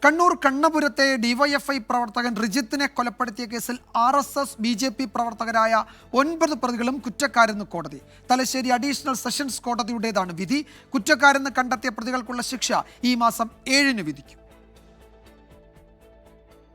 Kannur കണ്ണപുരത്തെ DYFI പ്രവർത്തകൻ റിജിത്തിനെ കൊലപ്പെടുത്തിയ കേസിൽ RSS BJP പ്രവർത്തകരായ 9 പ്രതികളും കുറ്റക്കാരെന്ന് കോടതി. തലശ്ശേരി അഡീഷണൽ സെഷൻസ് കോടതിയുടേതാണ് വിധി. കുറ്റക്കാരെന്ന് കണ്ടെത്തിയ പ്രതികൾക്കുള്ള ശിക്ഷ ഈ മാസം 7-ന് വിധിക്കും.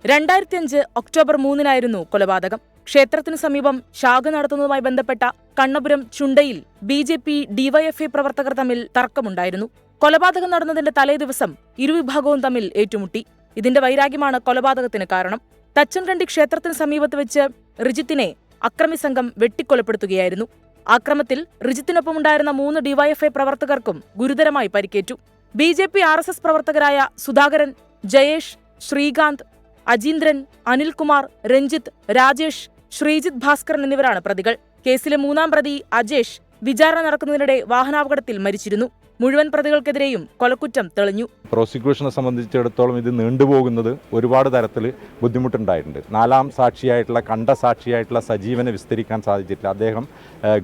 2005 ഒക്ടോബർ 3-നായിരുന്നു കൊലപാതകം. ക്ഷേത്രത്തിനു സമീപം ശാഖ നടത്തുന്നതുമായി ബന്ധപ്പെട്ട കണ്ണപുരം ചുണ്ടയിൽ BJP ഡിവൈഎഫ്ഐ പ്രവർത്തകർ തമ്മിൽ തർക്കമുണ്ടായിരുന്നു. കൊലപാതകം നടന്നതിന്റെ തലേദിവസം ഇരുവിഭാഗവും തമ്മിൽ ഏറ്റുമുട്ടി. ഇതിന്റെ വൈരാഗ്യമാണ് കൊലപാതകത്തിന് കാരണം. തച്ചൻകണ്ടി ക്ഷേത്രത്തിന് സമീപത്ത് വെച്ച് റിജിത്തിനെ അക്രമി സംഘം വെട്ടിക്കൊലപ്പെടുത്തുകയായിരുന്നു. ആക്രമത്തിൽ റിജിത്തിനൊപ്പമുണ്ടായിരുന്ന 3 ഡിവൈഎഫ്ഐ പ്രവർത്തകർക്കും ഗുരുതരമായി പരിക്കേറ്റു. BJP RSS പ്രവർത്തകരായ സുധാകരൻ, ജയേഷ്, ശ്രീകാന്ത്, അജീന്ദ്രൻ, അനിൽകുമാർ, രഞ്ജിത്ത്, രാജേഷ്, ശ്രീജിത്ത് ഭാസ്കരൻ എന്നിവരാണ് പ്രതികൾ. കേസിലെ 3-ാം പ്രതി അജേഷ് വിചാരണ നടക്കുന്നതിനിടെ വാഹനാപകടത്തിൽ മരിച്ചിരുന്നു. മുഴുവൻ പ്രതികൾക്കെതിരെയും കൊലക്കുറ്റം തെളിഞ്ഞു. പ്രോസിക്യൂഷനെ സംബന്ധിച്ചിടത്തോളം ഇത് നീണ്ടുപോകുന്നത് ഒരുപാട് തരത്തിൽ ബുദ്ധിമുട്ടുണ്ടായിട്ടുണ്ട്. 4-ാം സാക്ഷിയായിട്ടുള്ള സാക്ഷിയായിട്ടുള്ള സജീവനെ വിസ്തരിക്കാൻ സാധിച്ചിട്ടില്ല. അദ്ദേഹം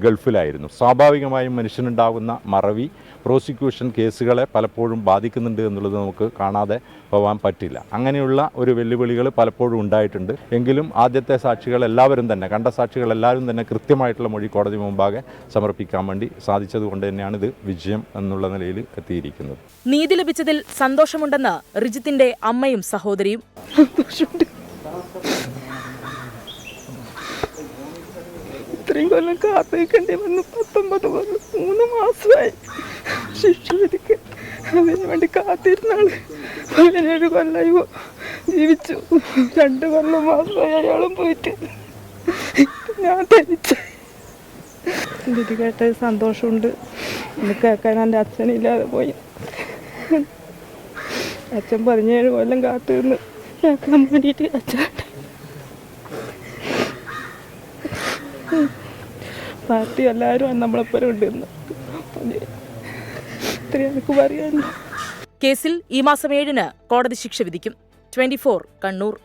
ഗൾഫിലായിരുന്നു. സ്വാഭാവികമായും മനുഷ്യനുണ്ടാകുന്ന മറവി പ്രോസിക്യൂഷൻ കേസുകളെ പലപ്പോഴും ബാധിക്കുന്നുണ്ട് എന്നുള്ളത് നമുക്ക് കാണാതെ പോകാൻ പറ്റില്ല. അങ്ങനെയുള്ള ഒരു വെല്ലുവിളികൾ പലപ്പോഴും ഉണ്ടായിട്ടുണ്ട്. എങ്കിലും ആദ്യത്തെ സാക്ഷികൾ എല്ലാവരും തന്നെ സാക്ഷികൾ എല്ലാവരും തന്നെ കൃത്യമായിട്ടുള്ള മൊഴി കോടതി മുമ്പാകെ സമർപ്പിക്കാൻ വേണ്ടി സാധിച്ചതുകൊണ്ട് തന്നെയാണ് ഇത് വിജയം എന്നുള്ള നിലയിൽ എത്തിയിരിക്കുന്നത്. നീതി ലഭിച്ചതിൽ സന്തോഷമുണ്ടെന്ന് റിജിത്തിന്റെ അമ്മയും സഹോദരിയും. ഇത്രയും കൊല്ലം കാത്തിരിക്കേണ്ടി വന്നു. 19 കൊല്ലം 3 മാസമായി ശിക്ഷ വിധിക്കാൻ. അതിനു വേണ്ടി കാത്തിരുന്നാള് 17 കൊല്ലമായി ജീവിച്ചു. 2 കൊല്ലം മാസമായി അയാളും പോയിട്ട്. ഞാൻ തനിച്ച വിധി കേട്ട സന്തോഷമുണ്ട്. ഒന്ന് കേൾക്കാൻ എൻ്റെ അച്ഛനില്ലാതെ പോയി. അച്ഛൻ 17 കൊല്ലം കാത്തിരുന്ന് കേൾക്കാൻ വേണ്ടിയിട്ട് അച്ഛൻ പാർട്ടി എല്ലാവരും നമ്മളെപ്പോഴും ഉണ്ടെന്ന് ഇത്രയും എനിക്ക് പറയാനുണ്ട്. കേസിൽ ഈ മാസം 7-ന് കോടതി ശിക്ഷ വിധിക്കും. 24 കണ്ണൂർ.